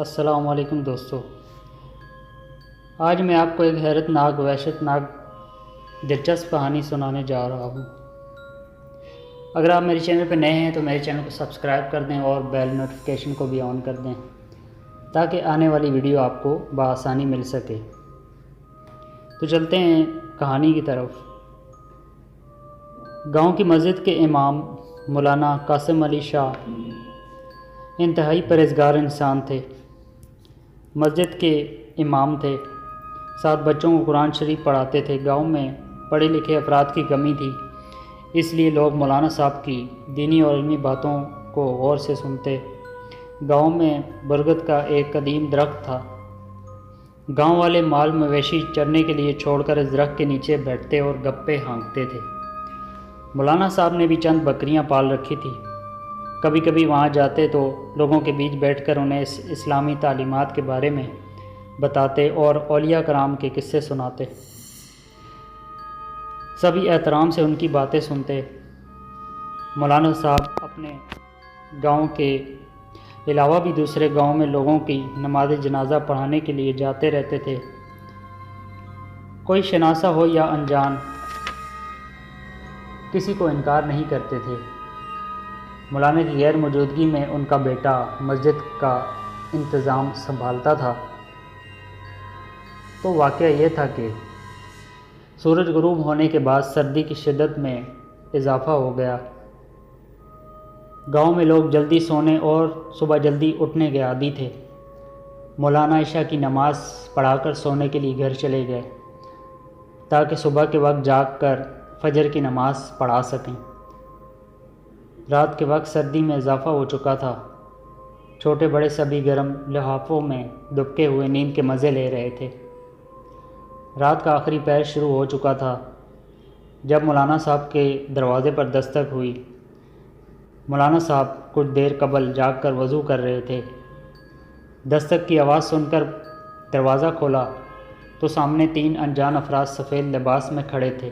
السلام علیکم دوستو، آج میں آپ کو ایک حیرت ناک وحشت ناک دلچسپ کہانی سنانے جا رہا ہوں۔ اگر آپ میرے چینل پہ نئے ہیں تو میرے چینل کو سبسکرائب کر دیں اور بیل نوٹیفیکیشن کو بھی آن کر دیں تاکہ آنے والی ویڈیو آپ کو بآسانی مل سکے۔ تو چلتے ہیں کہانی کی طرف۔ گاؤں کی مسجد کے امام مولانا قاسم علی شاہ انتہائی پرہیزگار انسان تھے۔ مسجد کے امام تھے، ساتھ بچوں کو قرآن شریف پڑھاتے تھے۔ گاؤں میں پڑھے لکھے افراد کی کمی تھی، اس لیے لوگ مولانا صاحب کی دینی اور علمی باتوں کو غور سے سنتے۔ گاؤں میں برگد کا ایک قدیم درخت تھا۔ گاؤں والے مال مویشی چرنے کے لیے چھوڑ کر اس درخت کے نیچے بیٹھتے اور گپے ہانکتے تھے۔ مولانا صاحب نے بھی چند بکریاں پال رکھی تھی۔ کبھی کبھی وہاں جاتے تو لوگوں کے بیچ بیٹھ کر انہیں اسلامی تعلیمات کے بارے میں بتاتے اور اولیاء کرام کے قصے سناتے۔ سبھی احترام سے ان کی باتیں سنتے۔ مولانا صاحب اپنے گاؤں کے علاوہ بھی دوسرے گاؤں میں لوگوں کی نماز جنازہ پڑھانے کے لیے جاتے رہتے تھے۔ کوئی شناسہ ہو یا انجان، کسی کو انکار نہیں کرتے تھے۔ مولانا کی غیر موجودگی میں ان کا بیٹا مسجد کا انتظام سنبھالتا تھا۔ تو واقعہ یہ تھا کہ سورج غروب ہونے کے بعد سردی کی شدت میں اضافہ ہو گیا۔ گاؤں میں لوگ جلدی سونے اور صبح جلدی اٹھنے کے عادی تھے۔ مولانا عشاء کی نماز پڑھا کر سونے کے لیے گھر چلے گئے تاکہ صبح کے وقت جاگ کر فجر کی نماز پڑھا سکیں۔ رات کے وقت سردی میں اضافہ ہو چکا تھا۔ چھوٹے بڑے سبھی گرم لحافوں میں دبکے ہوئے نیند کے مزے لے رہے تھے۔ رات کا آخری پہر شروع ہو چکا تھا جب مولانا صاحب کے دروازے پر دستک ہوئی۔ مولانا صاحب کچھ دیر قبل جاگ کر وضو کر رہے تھے۔ دستک کی آواز سن کر دروازہ کھولا تو سامنے 3 انجان افراد سفید لباس میں کھڑے تھے۔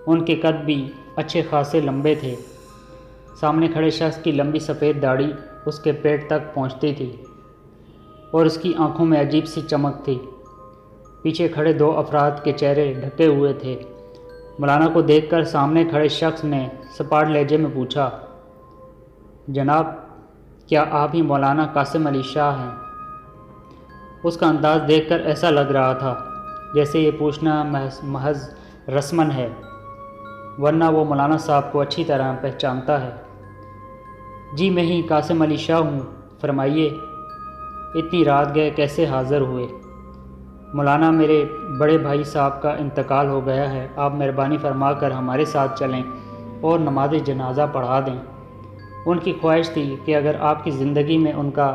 ان کے قد بھی اچھے خاصے لمبے تھے۔ سامنے کھڑے شخص کی لمبی سفید داڑھی اس کے پیٹ تک پہنچتی تھی اور اس کی آنکھوں میں عجیب سی چمک تھی۔ پیچھے کھڑے 2 افراد کے چہرے ڈھکے ہوئے تھے۔ مولانا کو دیکھ کر سامنے کھڑے شخص نے سپاٹ لہجے میں پوچھا، جناب کیا آپ ہی مولانا قاسم علی شاہ ہیں؟ اس کا انداز دیکھ کر ایسا لگ رہا تھا جیسے یہ پوچھنا محض رسمن ہے، ورنہ وہ مولانا صاحب کو اچھی طرح پہچانتا ہے۔ جی میں ہی قاسم علی شاہ ہوں، فرمائیے اتنی رات گئے کیسے حاضر ہوئے؟ مولانا میرے بڑے بھائی صاحب کا انتقال ہو گیا ہے، آپ مہربانی فرما کر ہمارے ساتھ چلیں اور نماز جنازہ پڑھا دیں۔ ان کی خواہش تھی کہ اگر آپ کی زندگی میں ان کا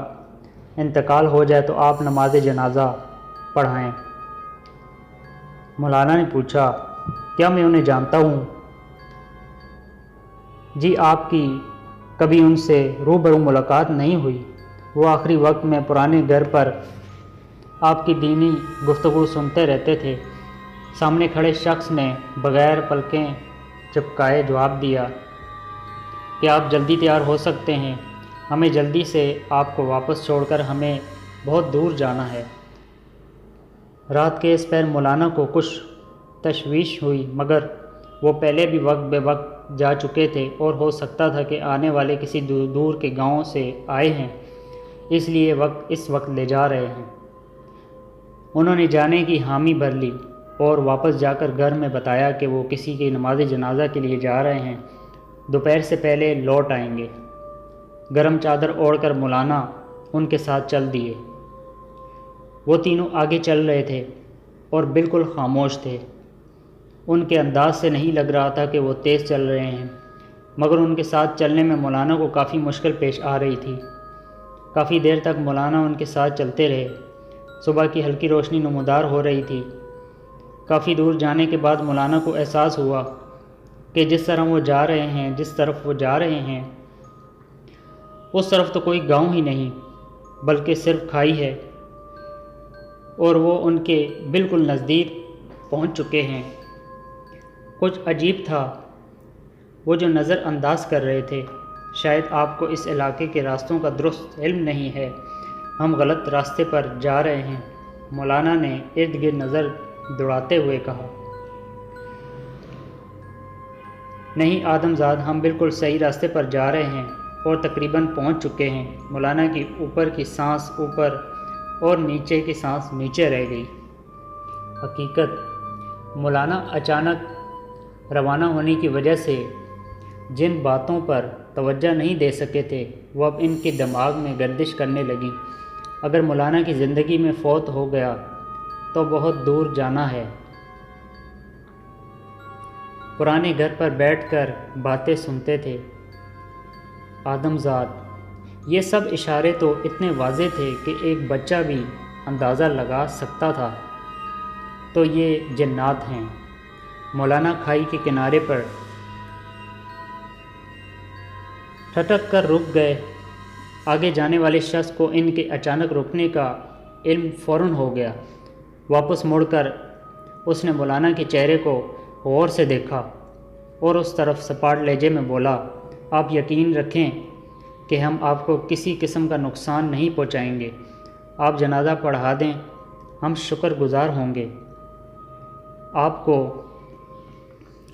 انتقال ہو جائے تو آپ نماز جنازہ پڑھائیں۔ مولانا نے پوچھا، کیا میں انہیں جانتا ہوں؟ جی آپ کی کبھی ان سے روبرو ملاقات نہیں ہوئی؟ وہ آخری وقت میں پرانے گھر پر آپ کی دینی گفتگو سنتے رہتے تھے۔ سامنے کھڑے شخص نے بغیر پلکیں چپکائے جواب دیا کہ آپ جلدی تیار ہو سکتے ہیں، ہمیں جلدی سے آپ کو واپس چھوڑ کر ہمیں بہت دور جانا ہے۔ رات کے اس پہر مولانا کو کچھ تشویش ہوئی، مگر وہ پہلے بھی وقت بے وقت جا چکے تھے اور ہو سکتا تھا کہ آنے والے کسی دور کے گاؤں سے آئے ہیں، اس لیے اس وقت لے جا رہے ہیں۔ انہوں نے جانے کی حامی بھر لی اور واپس جا کر گھر میں بتایا کہ وہ کسی کی نماز جنازہ کے لیے جا رہے ہیں، دوپہر سے پہلے لوٹ آئیں گے۔ گرم چادر اوڑھ کر مولانا ان کے ساتھ چل دیے۔ وہ تینوں آگے چل رہے تھے اور بالکل خاموش تھے۔ ان کے انداز سے نہیں لگ رہا تھا کہ وہ تیز چل رہے ہیں، مگر ان کے ساتھ چلنے میں مولانا کو کافی مشکل پیش آ رہی تھی۔ کافی دیر تک مولانا ان کے ساتھ چلتے رہے۔ صبح کی ہلکی روشنی نمودار ہو رہی تھی۔ کافی دور جانے کے بعد مولانا کو احساس ہوا کہ جس طرف وہ جا رہے ہیں اس طرف تو کوئی گاؤں ہی نہیں بلکہ صرف کھائی ہے، اور وہ ان کے بالکل نزدیک پہنچ چکے ہیں۔ کچھ عجیب تھا وہ جو نظر انداز کر رہے تھے۔ شاید آپ کو اس علاقے کے راستوں کا درست علم نہیں ہے، ہم غلط راستے پر جا رہے ہیں۔ مولانا نے ارد گرد نظر دوڑاتے ہوئے کہا۔ نہیں آدم زاد، ہم بالکل صحیح راستے پر جا رہے ہیں اور تقریباً پہنچ چکے ہیں۔ مولانا کی اوپر کی سانس اوپر اور نیچے کی سانس نیچے رہ گئی۔ حقیقت، مولانا اچانک روانہ ہونے کی وجہ سے جن باتوں پر توجہ نہیں دے سکے تھے وہ اب ان کے دماغ میں گردش کرنے لگیں۔ اگر مولانا کی زندگی میں فوت ہو گیا تو بہت دور جانا ہے۔ پرانے گھر پر بیٹھ کر باتیں سنتے تھے۔ آدم زاد، یہ سب اشارے تو اتنے واضح تھے کہ ایک بچہ بھی اندازہ لگا سکتا تھا تو یہ جنات ہیں۔ مولانا کھائی کے کنارے پر ٹھٹک کر رک گئے۔ آگے جانے والے شخص کو ان کے اچانک رکنے کا علم فوراً ہو گیا۔ واپس مڑ کر اس نے مولانا کے چہرے کو غور سے دیکھا اور اس طرف سپاٹ لہجے میں بولا، آپ یقین رکھیں کہ ہم آپ کو کسی قسم کا نقصان نہیں پہنچائیں گے۔ آپ جنازہ پڑھا دیں، ہم شکر گزار ہوں گے، آپ کو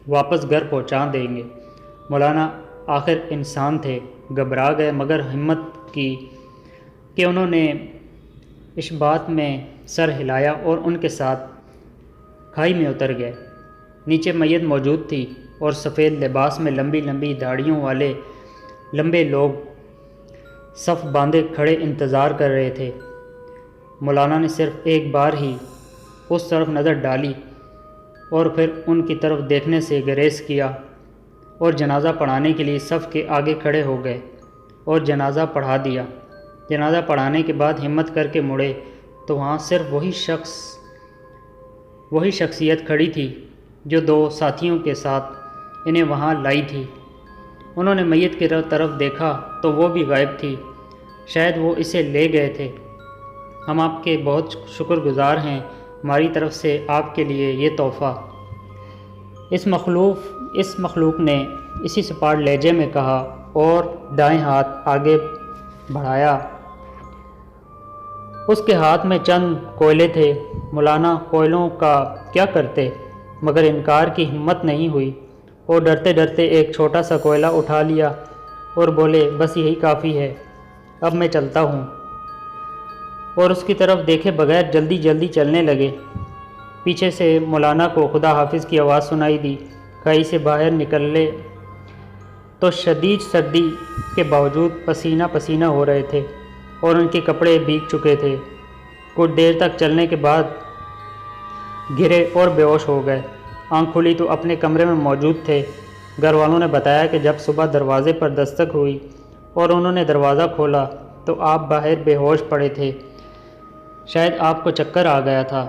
واپس گھر پہنچا دیں گے۔ مولانا آخر انسان تھے، گھبرا گئے مگر ہمت کی کہ انہوں نے اس بات میں سر ہلایا اور ان کے ساتھ کھائی میں اتر گئے۔ نیچے میت موجود تھی اور سفید لباس میں لمبی لمبی داڑھیوں والے لمبے لوگ صف باندھے کھڑے انتظار کر رہے تھے۔ مولانا نے صرف ایک بار ہی اس طرف نظر ڈالی اور پھر ان کی طرف دیکھنے سے گریز کیا اور جنازہ پڑھانے کے لیے صف کے آگے کھڑے ہو گئے اور جنازہ پڑھا دیا۔ جنازہ پڑھانے کے بعد ہمت کر کے مڑے تو وہاں صرف وہی شخصیت کھڑی تھی جو دو ساتھیوں کے ساتھ انہیں وہاں لائی تھی۔ انہوں نے میت کی طرف دیکھا تو وہ بھی غائب تھی، شاید وہ اسے لے گئے تھے۔ ہم آپ کے بہت شکر گزار ہیں، ہماری طرف سے آپ کے لیے یہ تحفہ۔ اس مخلوق نے اسی سپاٹ لہجے میں کہا اور دائیں ہاتھ آگے بڑھایا۔ اس کے ہاتھ میں چند کوئلے تھے۔ مولانا کوئلوں کا کیا کرتے، مگر انکار کی ہمت نہیں ہوئی اور ڈرتے ڈرتے ایک چھوٹا سا کوئلہ اٹھا لیا اور بولے، بس یہی کافی ہے، اب میں چلتا ہوں۔ اور اس کی طرف دیکھے بغیر جلدی جلدی چلنے لگے۔ پیچھے سے مولانا کو خدا حافظ کی آواز سنائی دی۔ کھائی سے باہر نکلے تو شدید سردی کے باوجود پسینہ پسینہ ہو رہے تھے اور ان کے کپڑے بھیگ چکے تھے۔ کچھ دیر تک چلنے کے بعد گرے اور بے ہوش ہو گئے۔ آنکھ کھلی تو اپنے کمرے میں موجود تھے۔ گھر والوں نے بتایا کہ جب صبح دروازے پر دستک ہوئی اور انہوں نے دروازہ کھولا تو آپ باہر بے ہوش پڑے تھے، شاید آپ کو چکر آ گیا تھا۔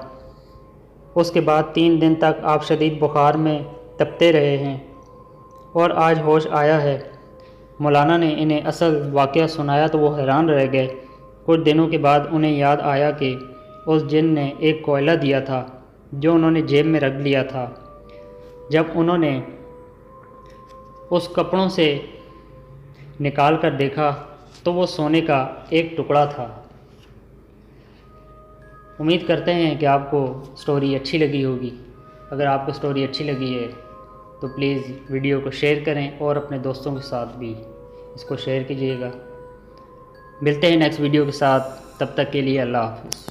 اس کے بعد 3 دن تک آپ شدید بخار میں تپتے رہے ہیں اور آج ہوش آیا ہے۔ مولانا نے انہیں اصل واقعہ سنایا تو وہ حیران رہ گئے۔ کچھ دنوں کے بعد انہیں یاد آیا کہ اس جن نے ایک کوئلہ دیا تھا جو انہوں نے جیب میں رکھ لیا تھا۔ جب انہوں نے اس کپڑوں سے نکال کر دیکھا تو وہ سونے کا ایک ٹکڑا تھا۔ امید کرتے ہیں کہ آپ کو سٹوری اچھی لگی ہوگی۔ اگر آپ کو سٹوری اچھی لگی ہے تو پلیز ویڈیو کو شیئر کریں اور اپنے دوستوں کے ساتھ بھی اس کو شیئر کیجیے گا۔ ملتے ہیں نیکسٹ ویڈیو کے ساتھ، تب تک کے لیے اللہ حافظ۔